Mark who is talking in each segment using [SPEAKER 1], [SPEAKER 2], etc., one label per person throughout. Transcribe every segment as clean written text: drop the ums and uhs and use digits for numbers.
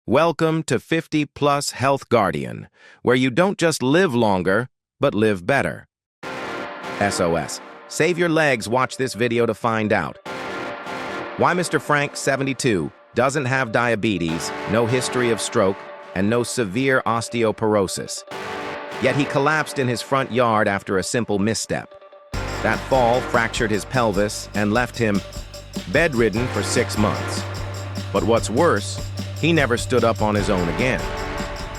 [SPEAKER 1] Welcome to 50 Plus Health Guardian, where you don't just live longer, but live better. SOS. Save your legs, watch this video to find out. Why Mr. Frank, 72, doesn't have diabetes, no history of stroke, and no severe osteoporosis. Yet he collapsed in his front yard after a simple misstep. That fall fractured his pelvis and left him bedridden for 6 months. But what's worse, he never stood up on his own again.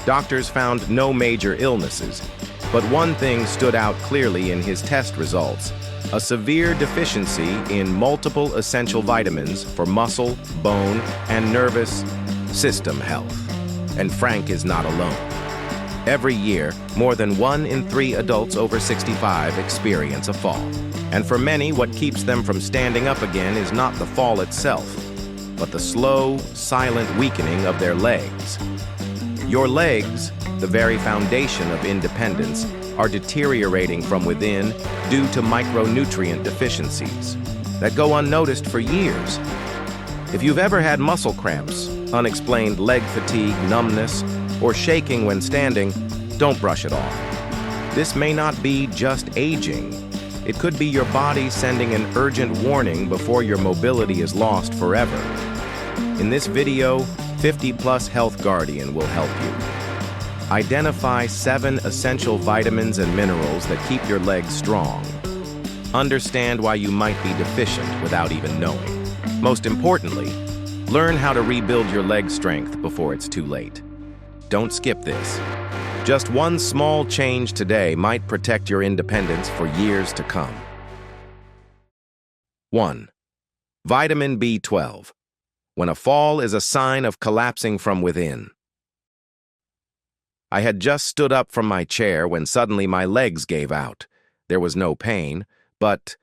[SPEAKER 1] Doctors found no major illnesses, but one thing stood out clearly in his test results: a severe deficiency in multiple essential vitamins for muscle, bone, and nervous system health. And Frank is not alone. Every year, more than 1 in 3 adults over 65 experience a fall. And for many, what keeps them from standing up again is not the fall itself, but the slow, silent weakening of their legs. Your legs, the very foundation of independence, are deteriorating from within due to micronutrient deficiencies that go unnoticed for years. If you've ever had muscle cramps, unexplained leg fatigue, numbness, or shaking when standing, don't brush it off. This may not be just aging. It could be your body sending an urgent warning before your mobility is lost forever. In this video, 50 Plus Health Guardian will help you. Identify 7 essential vitamins and minerals that keep your legs strong. Understand why you might be deficient without even knowing. Most importantly, learn how to rebuild your leg strength before it's too late. Don't skip this. Just one small change today might protect your independence for years to come. 1. Vitamin B12. When a fall is a sign of collapsing from within. I had just stood up from my chair when suddenly my legs gave out. There was no pain, but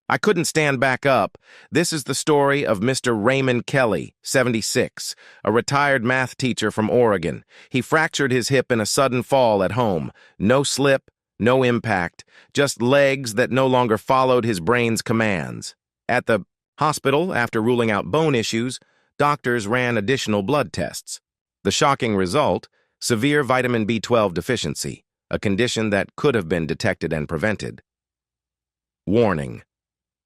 [SPEAKER 1] I couldn't stand back up. This is the story of Mr. Raymond Kelly, 76, a retired math teacher from Oregon. He fractured his hip in a sudden fall at home. No slip, no impact, just legs that no longer followed his brain's commands. At the hospital, after ruling out bone issues, doctors ran additional blood tests. The shocking result: severe vitamin B12 deficiency, a condition that could have been detected and prevented. Warning: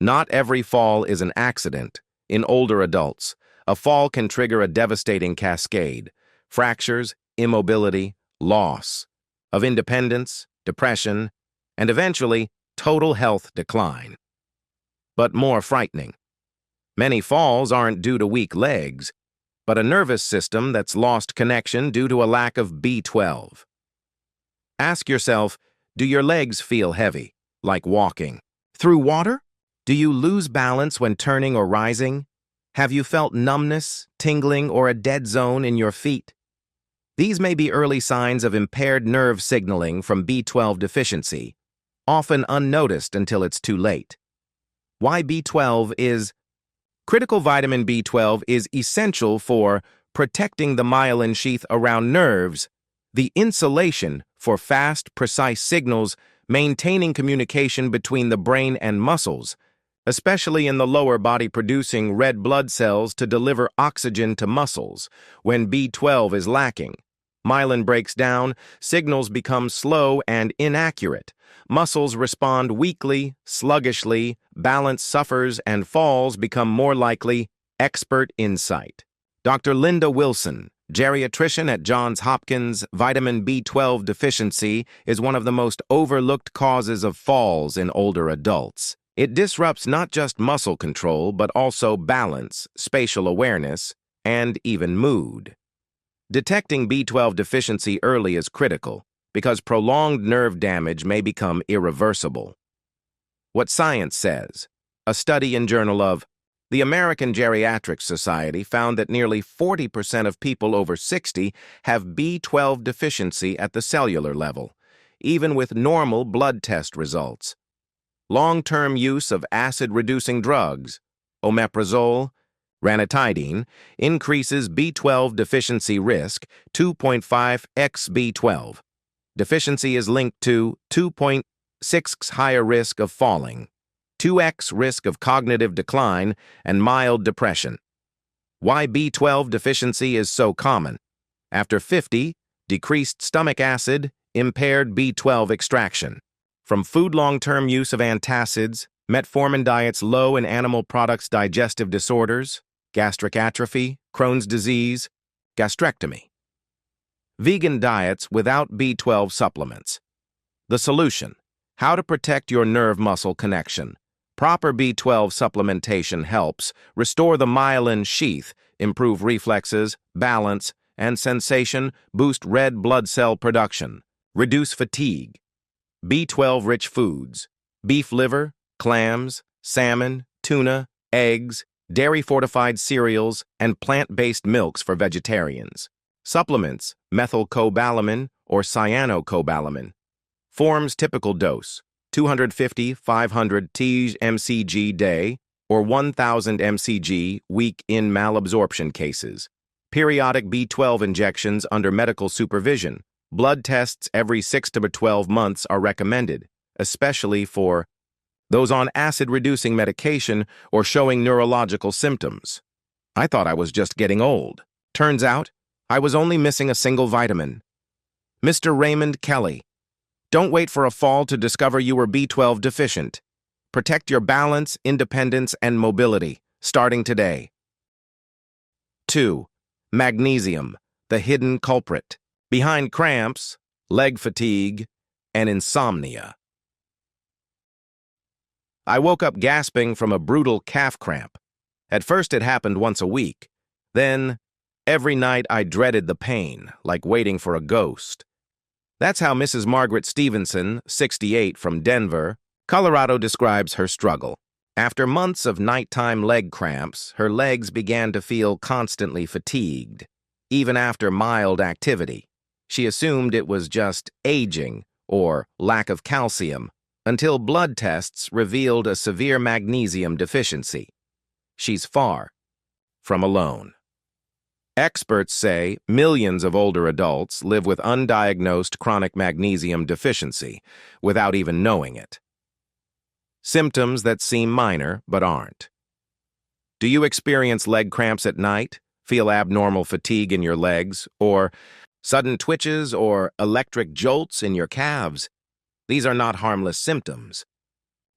[SPEAKER 1] not every fall is an accident. In older adults, a fall can trigger a devastating cascade: fractures, immobility, loss of independence, depression, and eventually total health decline. But more frightening, many falls aren't due to weak legs, but a nervous system that's lost connection due to a lack of B12. Ask yourself, do your legs feel heavy, like walking through water? Do you lose balance when turning or rising? Have you felt numbness, tingling, or a dead zone in your feet? These may be early signs of impaired nerve signaling from B12 deficiency, often unnoticed until it's too late. Why B12 is Critical vitamin B12 is essential for protecting the myelin sheath around nerves, the insulation for fast, precise signals, maintaining communication between the brain and muscles, especially in the lower body, producing red blood cells to deliver oxygen to muscles. When B12 is lacking, myelin breaks down, signals become slow and inaccurate. Muscles respond weakly, sluggishly, balance suffers, and falls become more likely. Expert insight. Dr. Linda Wilson, geriatrician at Johns Hopkins. Vitamin B12 deficiency is one of the most overlooked causes of falls in older adults. It disrupts not just muscle control, but also balance, spatial awareness, and even mood. Detecting B12 deficiency early is critical, because prolonged nerve damage may become irreversible. What science says. A study in Journal of the American Geriatric Society found that nearly 40% of people over 60 have B12 deficiency at the cellular level, even with normal blood test results. Long-term use of acid-reducing drugs, omeprazole, ranitidine, increases B12 deficiency risk 2.5x B12. Deficiency is linked to 2.6x higher risk of falling, 2x risk of cognitive decline, and mild depression. Why B12 deficiency is so common. After 50, decreased stomach acid, impaired B12 extraction. From food long-term use of antacids, metformin diets low in animal products, digestive disorders, gastric atrophy, Crohn's disease, gastrectomy. Vegan diets without B12 supplements. The solution: how to protect your nerve-muscle connection. Proper B12 supplementation helps restore the myelin sheath, improve reflexes, balance, and sensation, boost red blood cell production, reduce fatigue. B12-rich foods: beef liver, clams, salmon, tuna, eggs, dairy-fortified cereals, and plant-based milks for vegetarians. Supplements: methylcobalamin or cyanocobalamin. Forms: typical dose: 250-500 mcg day or 1000 mcg week in malabsorption cases. Periodic B12 injections under medical supervision. Blood tests every 6 to 12 months are recommended, especially for those on acid-reducing medication or showing neurological symptoms. I thought I was just getting old. Turns out, I was only missing a single vitamin. Mr. Raymond Kelly. Don't wait for a fall to discover you were B12 deficient. Protect your balance, independence, and mobility, starting today. 2. Magnesium, the hidden culprit. Behind cramps, leg fatigue, and insomnia. I woke up gasping from a brutal calf cramp. At first it happened once a week. Then, every night I dreaded the pain, like waiting for a ghost. That's how Mrs. Margaret Stevenson, 68, from Denver, Colorado, describes her struggle. After months of nighttime leg cramps, her legs began to feel constantly fatigued, even after mild activity. She assumed it was just aging or lack of calcium, until blood tests revealed a severe magnesium deficiency. She's far from alone. Experts say millions of older adults live with undiagnosed chronic magnesium deficiency without even knowing it. Symptoms that seem minor but aren't. Do you experience leg cramps at night, feel abnormal fatigue in your legs, or sudden twitches or electric jolts in your calves? These are not harmless symptoms.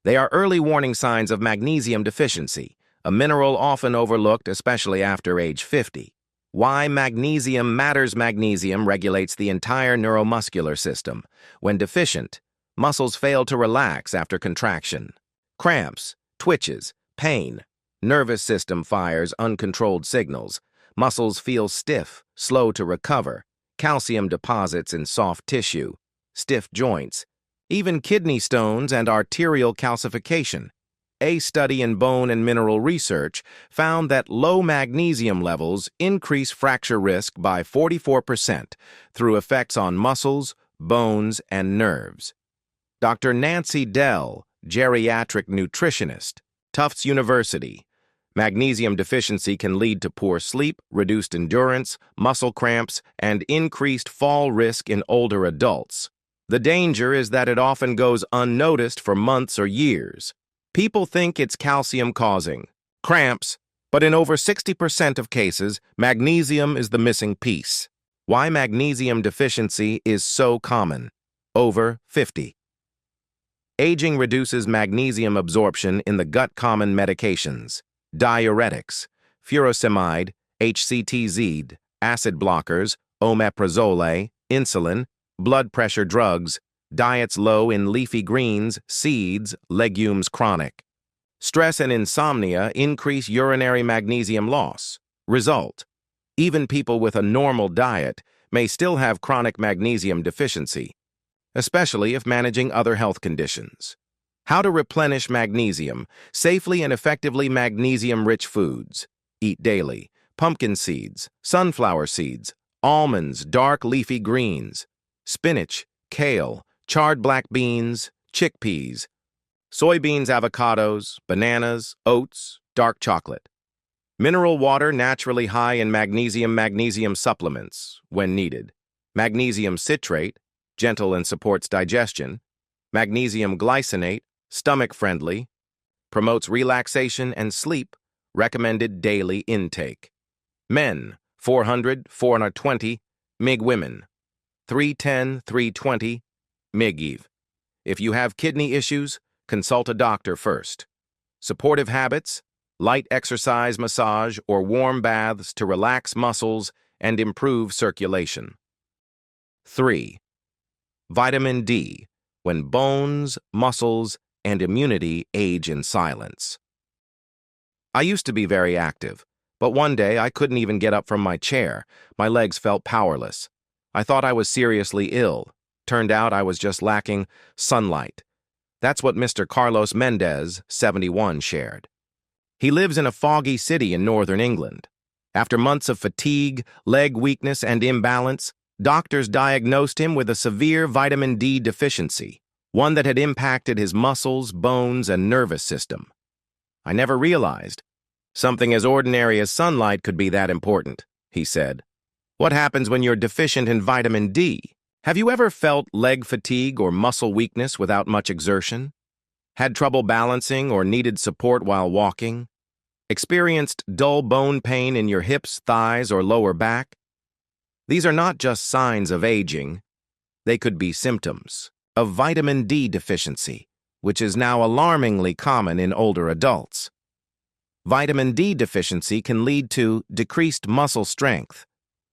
[SPEAKER 1] They are early warning signs of magnesium deficiency, a mineral often overlooked, especially after age 50. Why magnesium matters: magnesium regulates the entire neuromuscular system. When deficient, muscles fail to relax after contraction. Cramps, twitches, pain. Nervous system fires uncontrolled signals. Muscles feel stiff, slow to recover. Calcium deposits in soft tissue. Stiff joints. Even kidney stones and arterial calcification. A study in bone and mineral research found that low magnesium levels increase fracture risk by 44% through effects on muscles, bones, and nerves. Dr. Nancy Dell, geriatric nutritionist, Tufts University. Magnesium deficiency can lead to poor sleep, reduced endurance, muscle cramps, and increased fall risk in older adults. The danger is that it often goes unnoticed for months or years. People think it's calcium-causing cramps, but in over 60% of cases, magnesium is the missing piece. Why magnesium deficiency is so common. Over 50. Aging reduces magnesium absorption in the gut. Common medications: diuretics, furosemide, HCTZ, acid blockers, omeprazole, insulin, blood pressure drugs, diets low in leafy greens, seeds, legumes. Chronic stress and insomnia increase urinary magnesium loss. Result: even people with a normal diet may still have chronic magnesium deficiency, especially if managing other health conditions. How to replenish magnesium safely and effectively. Magnesium-rich foods. Eat daily: pumpkin seeds, sunflower seeds, almonds, dark leafy greens, spinach, kale, charred black beans, chickpeas, soybeans, avocados, bananas, oats, dark chocolate. Mineral water naturally high in magnesium. Magnesium supplements, when needed. Magnesium citrate, gentle and supports digestion. Magnesium glycinate, stomach-friendly, promotes relaxation and sleep, recommended daily intake. Men, 400-420 MIG women, 310-320, MIG Eve. If you have kidney issues, consult a doctor first. Supportive habits, light exercise, massage, or warm baths to relax muscles and improve circulation. 3. Vitamin D, when bones, muscles, and immunity age in silence. I used to be very active, but one day I couldn't even get up from my chair. My legs felt powerless. I thought I was seriously ill. Turned out I was just lacking sunlight. That's what Mr. Carlos Mendez, 71, shared. He lives in a foggy city in northern England. After months of fatigue, leg weakness, and imbalance, doctors diagnosed him with a severe vitamin D deficiency, one that had impacted his muscles, bones, and nervous system. I never realized something as ordinary as sunlight could be that important, he said. What happens when you're deficient in vitamin D? Have you ever felt leg fatigue or muscle weakness without much exertion? Had trouble balancing or needed support while walking? Experienced dull bone pain in your hips, thighs, or lower back? These are not just signs of aging. They could be symptoms of vitamin D deficiency, which is now alarmingly common in older adults. Vitamin D deficiency can lead to decreased muscle strength,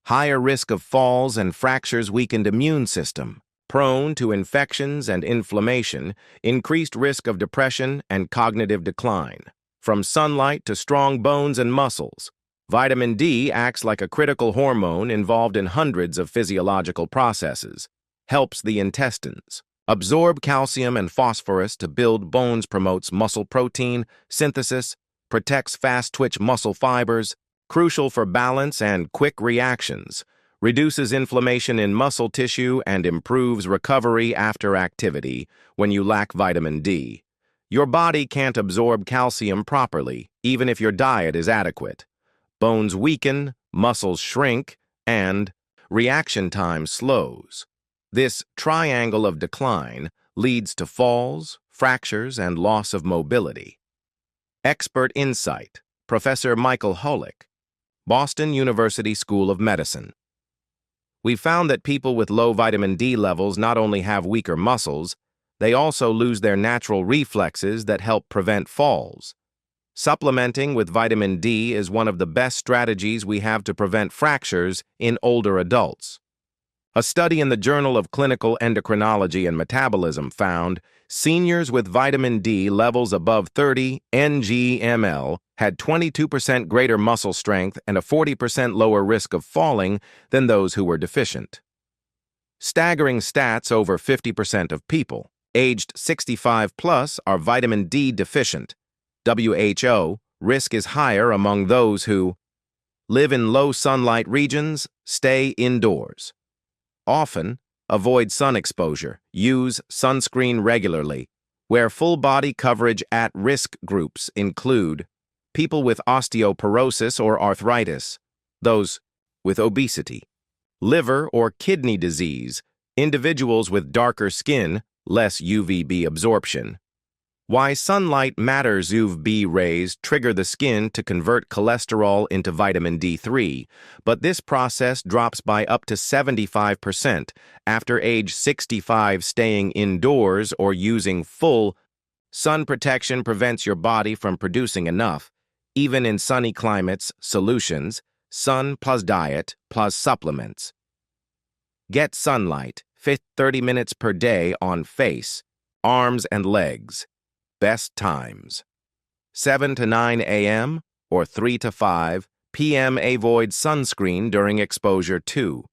[SPEAKER 1] higher risk of falls and fractures, weakened immune system, prone to infections and inflammation, increased risk of depression and cognitive decline. From sunlight to strong bones and muscles, vitamin D acts like a critical hormone involved in hundreds of physiological processes, helps the intestines absorb calcium and phosphorus to build bones, promotes muscle protein synthesis, protects fast-twitch muscle fibers, crucial for balance and quick reactions, reduces inflammation in muscle tissue, and improves recovery after activity when you lack vitamin D. Your body can't absorb calcium properly, even if your diet is adequate. Bones weaken, muscles shrink, and reaction time slows. This triangle of decline leads to falls, fractures, and loss of mobility. Expert insight, Professor Michael Holick, Boston University School of Medicine. We found that people with low vitamin D levels not only have weaker muscles, they also lose their natural reflexes that help prevent falls. Supplementing with vitamin D is one of the best strategies we have to prevent fractures in older adults. A study in the Journal of Clinical Endocrinology and Metabolism found seniors with vitamin D levels above 30 ng/ml had 22% greater muscle strength and a 40% lower risk of falling than those who were deficient. Staggering stats: over 50% of people aged 65 plus are vitamin D deficient. WHO risk is higher among those who live in low sunlight regions, stay indoors. Often, avoid sun exposure, use sunscreen regularly. Wear full body coverage. At-risk groups include people with osteoporosis or arthritis, those with obesity, liver or kidney disease, individuals with darker skin, less UVB absorption. Why sunlight matters: UVB rays trigger the skin to convert cholesterol into vitamin D3, but this process drops by up to 75% after age 65. Staying indoors or using full sun protection prevents your body from producing enough, even in sunny climates. Solutions: sun plus diet plus supplements. Get sunlight, 30 minutes per day on face, arms, and legs. Best times: 7 to 9 a.m. or 3 to 5 p.m. Avoid sunscreen during exposure. 2.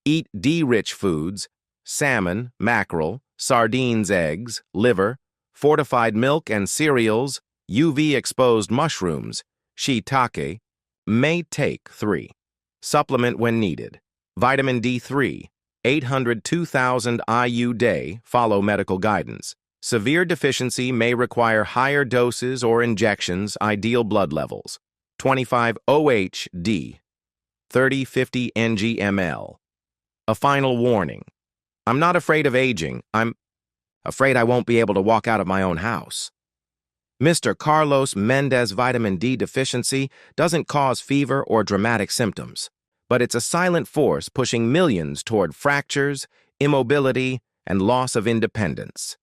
[SPEAKER 1] Eat D-rich foods: salmon, mackerel, sardines, eggs, liver, fortified milk and cereals, UV-exposed mushrooms, shiitake. May take. 3. Supplement when needed. Vitamin D3, 800 to 2,000 IU day. Follow medical guidance. Severe deficiency may require higher doses or injections. Ideal blood levels: 25 OHD, 30-50 ng/ml. A final warning: I'm not afraid of aging. I'm afraid I won't be able to walk out of my own house. Mr. Carlos Mendez vitamin D deficiency doesn't cause fever or dramatic symptoms, but it's a silent force pushing millions toward fractures, immobility, and loss of independence.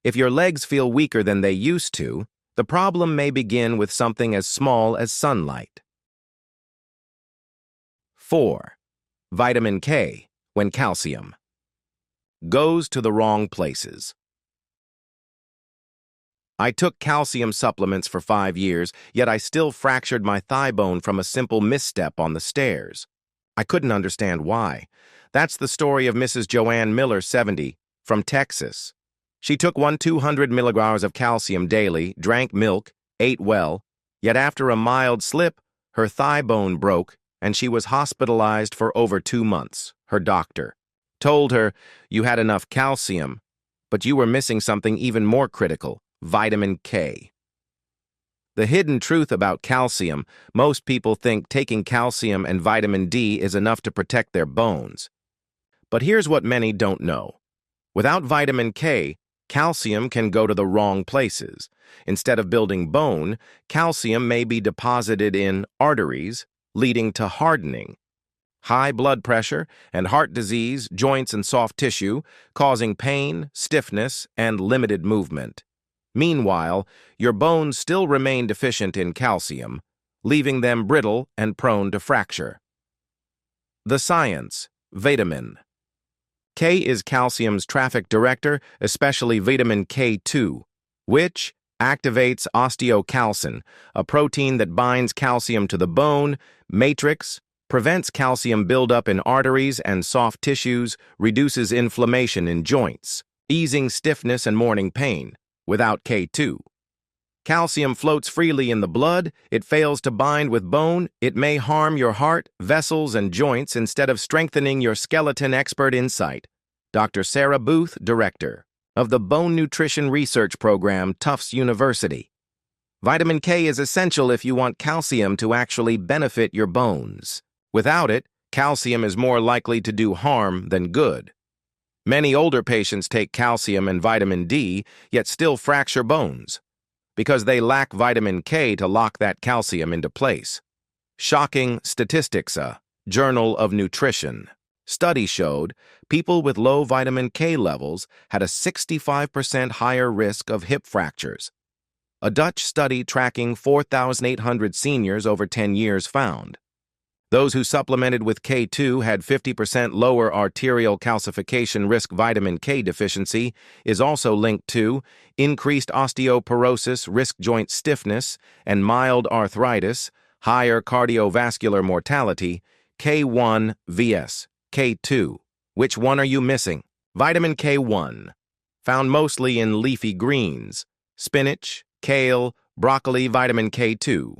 [SPEAKER 1] If your legs feel weaker than they used to, the problem may begin with something as small as sunlight. 4. Vitamin K, when calcium goes to the wrong places. I took calcium supplements for 5 years, yet I still fractured my thigh bone from a simple misstep on the stairs. I couldn't understand why. That's the story of Mrs. Joanne Miller, 70, from Texas. She took 200 milligrams of calcium daily, drank milk, ate well, yet after a mild slip, her thigh bone broke and she was hospitalized for over 2 months. Her doctor told her, "You had enough calcium, but you were missing something even more critical, vitamin K." The hidden truth about calcium: most people think taking calcium and vitamin D is enough to protect their bones. But here's what many don't know. Without vitamin K, calcium can go to the wrong places. Instead of building bone, calcium may be deposited in arteries, leading to hardening, high blood pressure, and heart disease, joints and soft tissue, causing pain, stiffness, and limited movement. Meanwhile, your bones still remain deficient in calcium, leaving them brittle and prone to fracture. The science: vitamin K is calcium's traffic director, especially vitamin K2, which activates osteocalcin, a protein that binds calcium to the bone matrix, prevents calcium buildup in arteries and soft tissues, reduces inflammation in joints, easing stiffness and morning pain. Without K2, calcium floats freely in the blood, it fails to bind with bone, it may harm your heart, vessels, and joints instead of strengthening your skeleton. Expert insight. Dr. Sarah Booth, Director of the Bone Nutrition Research Program, Tufts University. Vitamin K is essential if you want calcium to actually benefit your bones. Without it, calcium is more likely to do harm than good. Many older patients take calcium and vitamin D, yet still fracture bones, because they lack vitamin K to lock that calcium into place. Shocking statistics. A Journal of Nutrition study showed people with low vitamin K levels had a 65% higher risk of hip fractures. A Dutch study tracking 4,800 seniors over 10 years found those who supplemented with K2 had 50% lower arterial calcification risk. Vitamin K deficiency is also linked to increased osteoporosis risk, joint stiffness, and mild arthritis, higher cardiovascular mortality. K1 vs. K2. Which one are you missing? Vitamin K1, found mostly in leafy greens, spinach, kale, broccoli. Vitamin K2,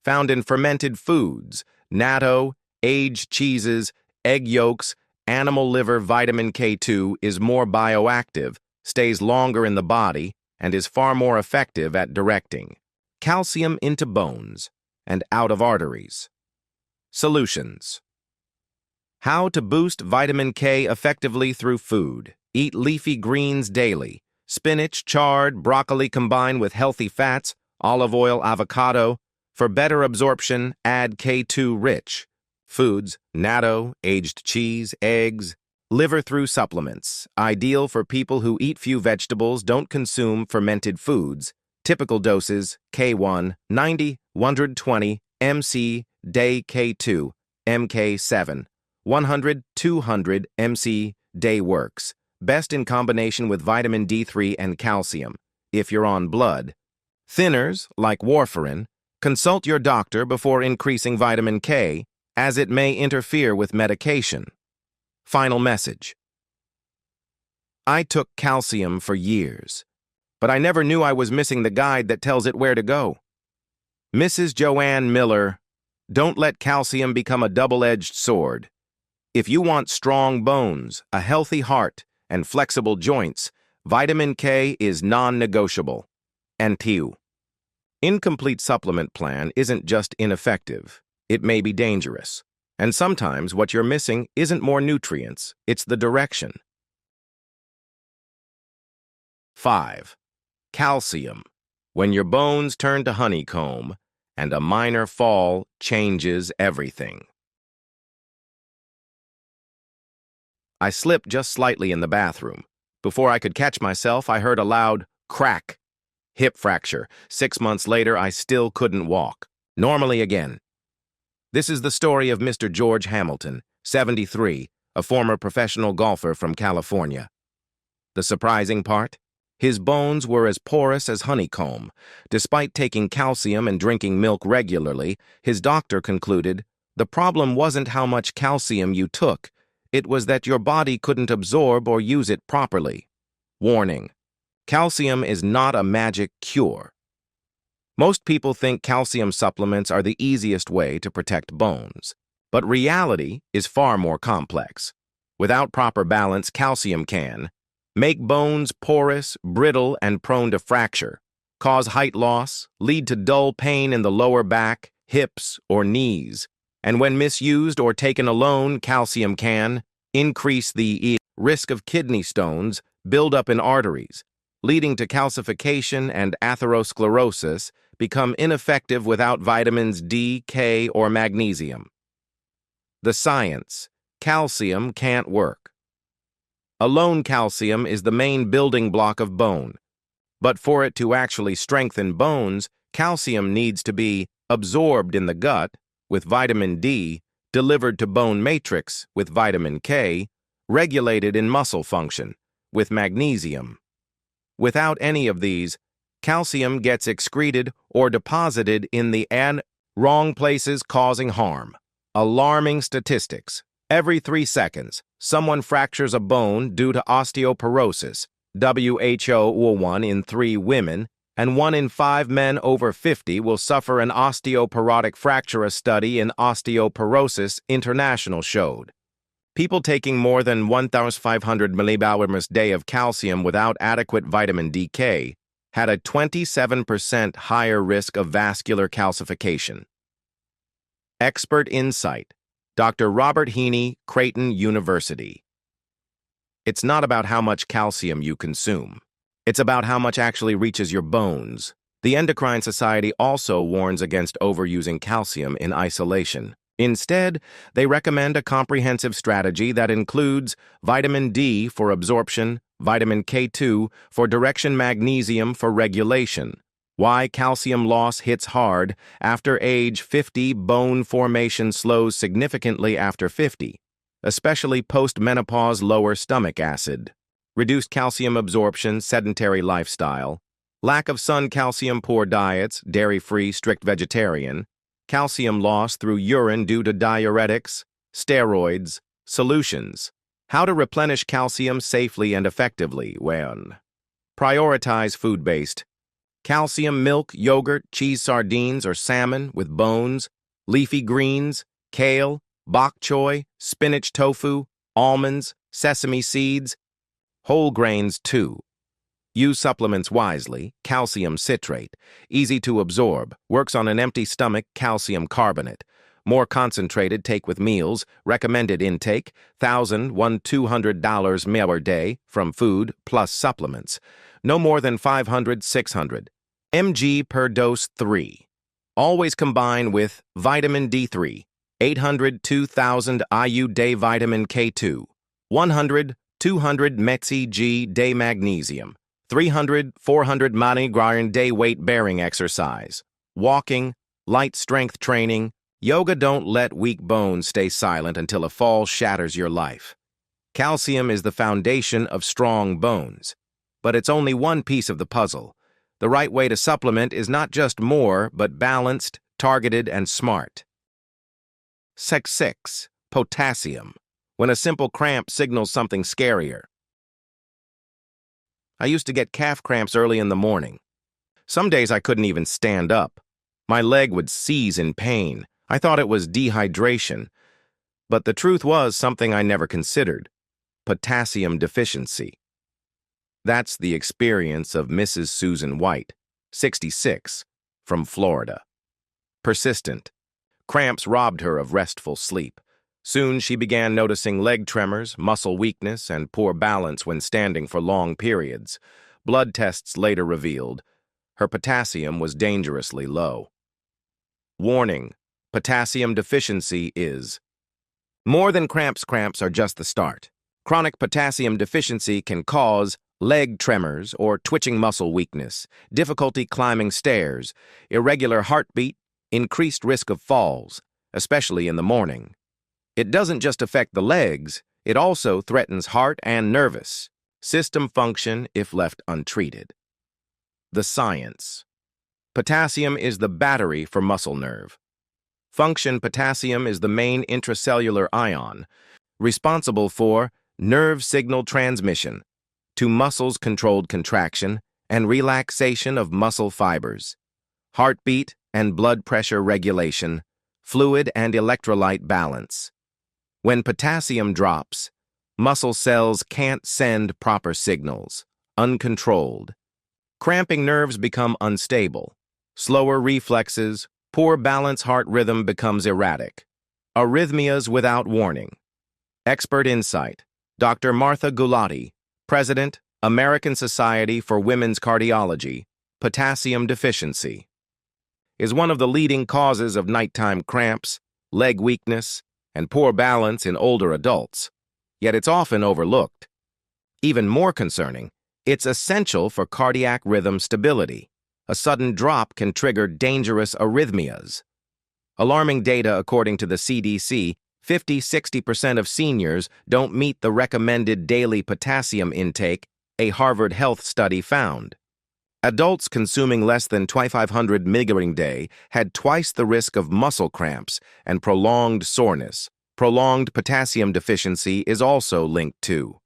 [SPEAKER 1] found in fermented foods, natto, aged cheeses, egg yolks, animal liver. Vitamin K2 is more bioactive, stays longer in the body, and is far more effective at directing calcium into bones and out of arteries. Solutions: how to boost vitamin K effectively through food. Eat leafy greens daily. Spinach, chard, broccoli combined with healthy fats, olive oil, avocado. For better absorption, add K2-rich foods, natto, aged cheese, eggs. Liver through supplements, ideal for people who eat few vegetables, don't consume fermented foods. Typical doses: K1, 90, 120 mc day. K2, mk7, 100, 200 mc day works. Best in combination with vitamin D3 and calcium. If you're on blood thinners like warfarin, consult your doctor before increasing vitamin K, as it may interfere with medication. Final message: I took calcium for years, but I never knew I was missing the guide that tells it where to go. Mrs. Joanne Miller, don't let calcium become a double-edged sword. If you want strong bones, a healthy heart, and flexible joints, vitamin K is non-negotiable. Antiu. Incomplete supplement plan isn't just ineffective, it may be dangerous. And sometimes what you're missing isn't more nutrients, it's the direction. 5. Calcium. When your bones turn to honeycomb, and a minor fall changes everything. I slipped just slightly in the bathroom. Before I could catch myself, I heard a loud crack. Hip fracture. 6 months later, I still couldn't walk. Normally again. This is the story of Mr. George Hamilton, 73, a former professional golfer from California. The surprising part? His bones were as porous as honeycomb. Despite taking calcium and drinking milk regularly, his doctor concluded the problem wasn't how much calcium you took, it was that your body couldn't absorb or use it properly. Warning: calcium is not a magic cure. Most people think calcium supplements are the easiest way to protect bones. But reality is far more complex. Without proper balance, calcium can make bones porous, brittle, and prone to fracture, cause height loss, lead to dull pain in the lower back, hips, or knees. And when misused or taken alone, calcium can increase the risk of kidney stones, buildup in arteries, leading to calcification and atherosclerosis, become ineffective without vitamins D, K, or magnesium. The science: calcium can't work. Alone calcium is the main building block of bone. But for it to actually strengthen bones, calcium needs to be absorbed in the gut with vitamin D, delivered to bone matrix with vitamin K, regulated in muscle function with magnesium. Without any of these, calcium gets excreted or deposited in the wrong places, causing harm. Alarming statistics. Every 3 seconds, someone fractures a bone due to osteoporosis. WHO 1 in 3 women and 1 in 5 men over 50 will suffer an osteoporotic fracture, a study in Osteoporosis International showed. People taking more than 1,500 milligrams a day of calcium without adequate vitamin DK had a 27% higher risk of vascular calcification. Expert insight. Dr. Robert Heaney, Creighton University. It's not about how much calcium you consume. It's about how much actually reaches your bones. The Endocrine Society also warns against overusing calcium in isolation. Instead, they recommend a comprehensive strategy that includes vitamin D for absorption, vitamin K2 for direction, magnesium for regulation. Why calcium loss hits hard. After age 50, bone formation slows significantly after 50, especially post-menopause. Lower stomach acid, reduced calcium absorption, sedentary lifestyle, lack of sun, calcium, poor diets, dairy-free, strict vegetarian, calcium loss through urine due to diuretics, steroids, solutions. How to replenish calcium safely and effectively. When prioritize food-based calcium: milk, yogurt, cheese, sardines, or salmon with bones, leafy greens, kale, bok choy, spinach, tofu, almonds, sesame seeds, whole grains too. Use supplements wisely. Calcium citrate, easy to absorb, works on an empty stomach. Calcium carbonate, more concentrated, take with meals. Recommended intake: $1,200 meal per day from food plus supplements. No more than 500-600 mg per dose. 3. Always combine with vitamin D3, 800-2,000 IU day, vitamin K2, 100-200 mg day, magnesium, 300-400 mg day. Weight-bearing exercise, walking, light strength training, yoga. Don't let weak bones stay silent until a fall shatters your life. Calcium is the foundation of strong bones, but it's only one piece of the puzzle. The right way to supplement is not just more, but balanced, targeted, and smart. 6. Potassium. When a simple cramp signals something scarier. I used to get calf cramps early in the morning. Some days I couldn't even stand up. My leg would seize in pain. I thought it was dehydration. But the truth was something I never considered: potassium deficiency. That's the experience of Mrs. Susan White, 66, from Florida. Persistent. Cramps robbed her of restful sleep. Soon she began noticing leg tremors, muscle weakness, and poor balance when standing for long periods. Blood tests later revealed her potassium was dangerously low. Warning: potassium deficiency is more than cramps. Cramps are just the start. Chronic potassium deficiency can cause leg tremors or twitching muscle weakness, difficulty climbing stairs, irregular heartbeat, increased risk of falls, especially in the morning. It doesn't just affect the legs, it also threatens heart and nervous system function if left untreated. The science. Potassium is the battery for muscle nerve. Function. Potassium is the main intracellular ion, responsible for nerve signal transmission to muscles-controlled contraction and relaxation of muscle fibers, heartbeat and blood pressure regulation, fluid and electrolyte balance. When potassium drops, muscle cells can't send proper signals, uncontrolled. Cramping nerves become unstable. Slower reflexes, poor balance, heart rhythm becomes erratic. Arrhythmias without warning. Expert insight. Dr. Martha Gulati, President, American Society for Women's Cardiology, potassium deficiency is one of the leading causes of nighttime cramps, leg weakness, and poor balance in older adults, yet it's often overlooked. Even more concerning, it's essential for cardiac rhythm stability. A sudden drop can trigger dangerous arrhythmias. Alarming data according to the CDC, 50–60% of seniors don't meet the recommended daily potassium intake, a Harvard Health study found. Adults consuming less than 2,500 mg a day had twice the risk of muscle cramps and prolonged soreness. Prolonged potassium deficiency is also linked to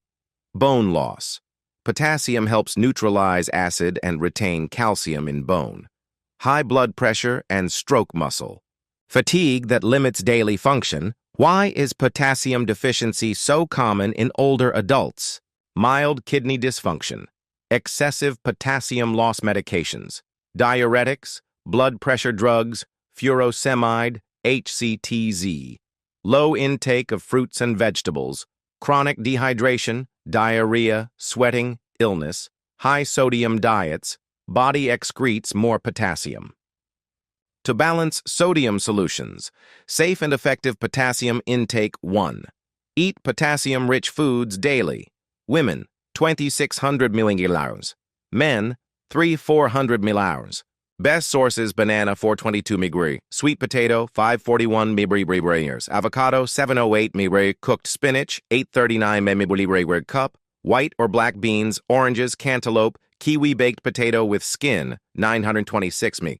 [SPEAKER 1] bone loss. Potassium helps neutralize acid and retain calcium in bone. High blood pressure and stroke muscle. Fatigue that limits daily function. Why is potassium deficiency so common in older adults? Mild kidney dysfunction. Excessive potassium loss medications, diuretics, blood pressure drugs, furosemide, HCTZ, low intake of fruits and vegetables, chronic dehydration, diarrhea, sweating, illness, high sodium diets, body excretes more potassium. To balance sodium solutions, safe and effective potassium intake 1. Eat potassium-rich foods daily. Women, 2,600 milliliters. Men, 3,400 milliliters. Best sources: banana, 422 mg, sweet potato, 541 mg, avocado, 708 mg, cooked spinach, 839 mg cup, white or black beans, oranges, cantaloupe, kiwi baked potato with skin, 926 mg.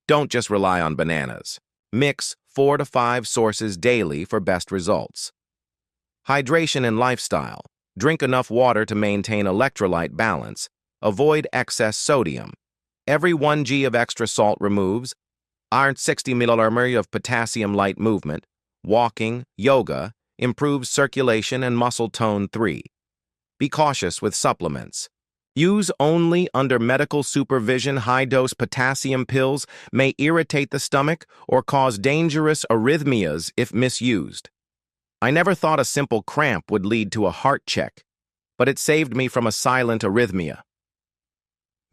[SPEAKER 1] Don't just rely on bananas. Mix 4 to 5 sources daily for best results. Hydration and lifestyle. Drink enough water to maintain electrolyte balance. Avoid excess sodium. Every 1 g of extra salt removes 60 milliliters of potassium. Light movement, walking, yoga, improves circulation and muscle tone. 3. Be cautious with supplements. Use only under medical supervision. High-dose potassium pills may irritate the stomach or cause dangerous arrhythmias if misused. I never thought a simple cramp would lead to a heart check, but it saved me from a silent arrhythmia.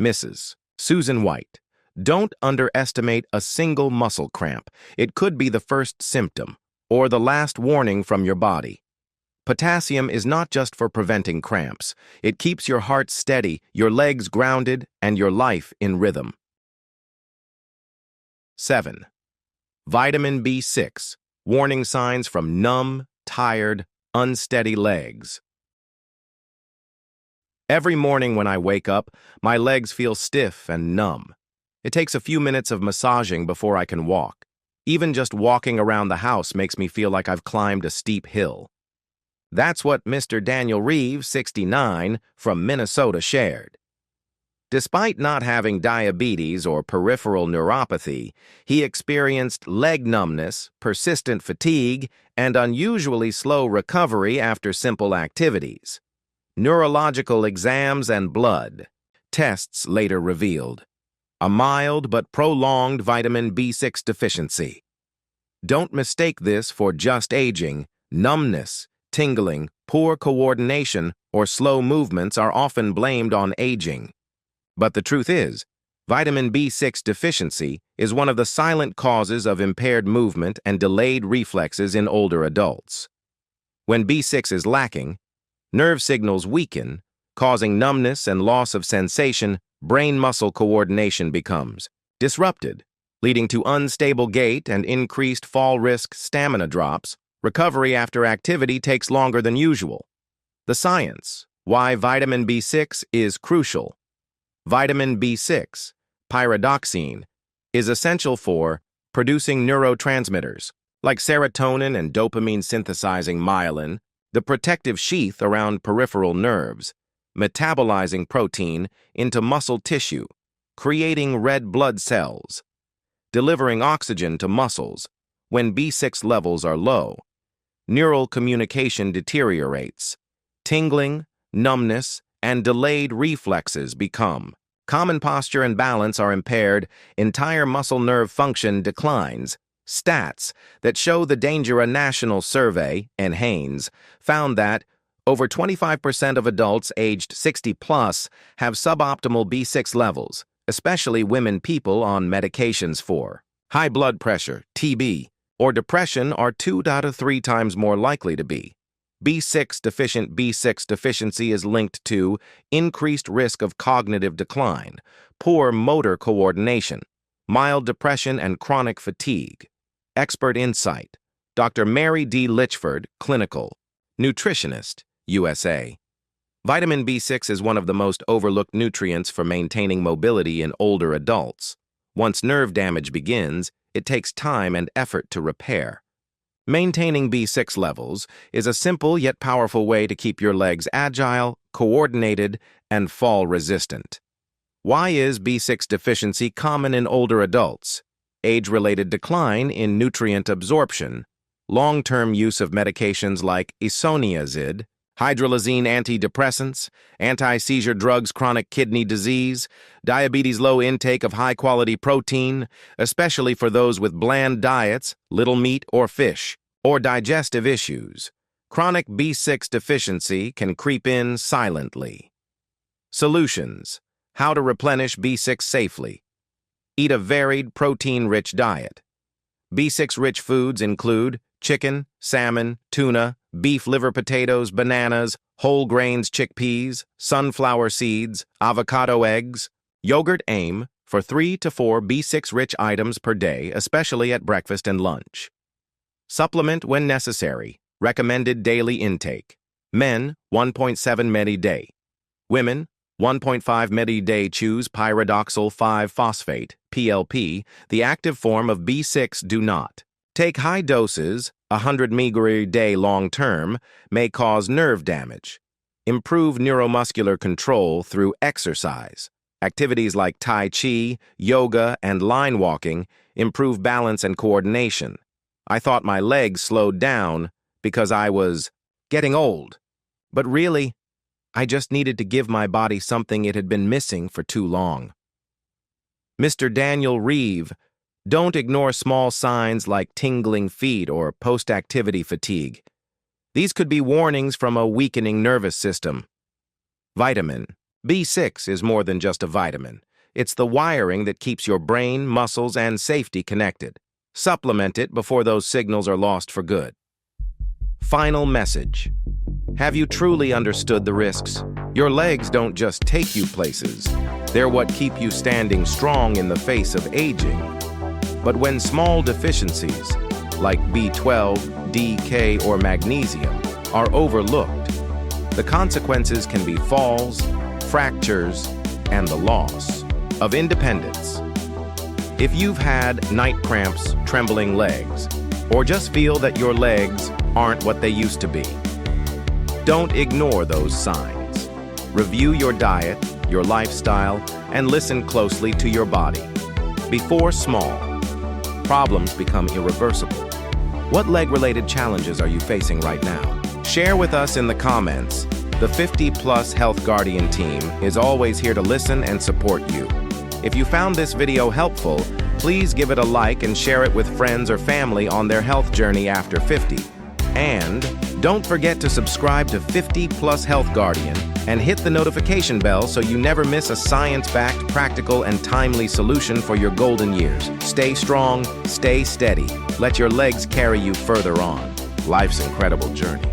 [SPEAKER 1] Mrs. Susan White, don't underestimate a single muscle cramp. It could be the first symptom or the last warning from your body. Potassium is not just for preventing cramps. It keeps your heart steady, your legs grounded, and your life in rhythm. 7. Vitamin B6. Warning signs from numb, tired, unsteady legs. Every morning when I wake up, my legs feel stiff and numb. It takes a few minutes of massaging before I can walk. Even just walking around the house makes me feel like I've climbed a steep hill. That's what Mr. Daniel Reeves, 69, from Minnesota shared. Despite not having diabetes or peripheral neuropathy, he experienced leg numbness, persistent fatigue, and unusually slow recovery after simple activities. Neurological exams and blood tests later revealed a mild but prolonged vitamin B6 deficiency. Don't mistake this for just aging. Numbness, tingling, poor coordination, or slow movements are often blamed on aging. But the truth is, vitamin B6 deficiency is one of the silent causes of impaired movement and delayed reflexes in older adults. When B6 is lacking, Nerve signals weaken, causing numbness and loss of sensation. Brain-muscle coordination becomes disrupted, leading to unstable gait and increased fall risk. Stamina drops. Recovery after activity takes longer than usual. The science: why vitamin B6 is crucial. Vitamin B6, pyridoxine, is essential for producing neurotransmitters like serotonin and dopamine, synthesizing myelin, the protective sheath around peripheral nerves, metabolizing protein into muscle tissue, creating red blood cells, delivering oxygen to muscles. When B6 levels are low, neural communication deteriorates. Tingling, numbness, and delayed reflexes become common. Posture and balance are impaired. Entire muscle nerve function declines. Stats that show the danger. A national survey, and Haynes, found that over 25% of adults aged 60 plus have suboptimal B6 levels, especially women. People on medications for high blood pressure, TB, or depression are 2 to 3 times more likely to be B6 deficient. B6 deficiency is linked to increased risk of cognitive decline, poor motor coordination, mild depression, and chronic fatigue. Expert insight: Dr. Mary D. Litchford, clinical nutritionist, USA. Vitamin B6 is one of the most overlooked nutrients for maintaining mobility in older adults. Once nerve damage begins, it takes time and effort to repair. Maintaining B6 levels is a simple yet powerful way to keep your legs agile, coordinated, and fall-resistant. Why is B6 deficiency common in older adults? Age-related decline in nutrient absorption, long-term use of medications like isoniazid, hydralazine antidepressants, anti-seizure drugs, chronic kidney disease, diabetes, low intake of high-quality protein, especially for those with bland diets, little meat or fish, or digestive issues. Chronic B6 deficiency can creep in silently. Solutions: how to replenish B6 safely. Eat a varied, protein-rich diet. B6-rich foods include chicken, salmon, tuna, beef liver, potatoes, bananas, whole grains, chickpeas, sunflower seeds, avocado, eggs, yogurt. Aim for 3 to 4 B6-rich items per day, especially at breakfast and lunch. Supplement when necessary. Recommended daily intake: men, 1.7 mg a day. Women, 1.5 mg a day. Choose pyridoxal 5-phosphate, PLP, the active form of B6. Do not take high doses. 100 mg a day long-term may cause nerve damage. Improve neuromuscular control through exercise. Activities like Tai Chi, yoga, and line walking improve balance and coordination. I thought my legs slowed down because I was getting old. But really, I just needed to give my body something it had been missing for too long. Mr. Daniel Reeve: don't ignore small signs like tingling feet or post-activity fatigue. These could be warnings from a weakening nervous system. Vitamin B6 is more than just a vitamin. It's the wiring that keeps your brain, muscles, and safety connected. Supplement it before those signals are lost for good. Final message: have you truly understood the risks? Your legs don't just take you places. They're what keep you standing strong in the face of aging. But when small deficiencies, like B12, D, K, or magnesium, are overlooked, the consequences can be falls, fractures, and the loss of independence. If you've had night cramps, trembling legs, or just feel that your legs aren't what they used to be, don't ignore those signs. Review your diet, your lifestyle, and listen closely to your body. Before small problems become irreversible. What leg-related challenges are you facing right now? Share with us in the comments. The 50+ Health Guardian team is always here to listen and support you. If you found this video helpful, please give it a like and share it with friends or family on their health journey after 50. And don't forget to subscribe to 50+ Health Guardian and hit the notification bell so you never miss a science-backed, practical, and timely solution for your golden years. Stay strong, stay steady. Let your legs carry you further on life's incredible journey.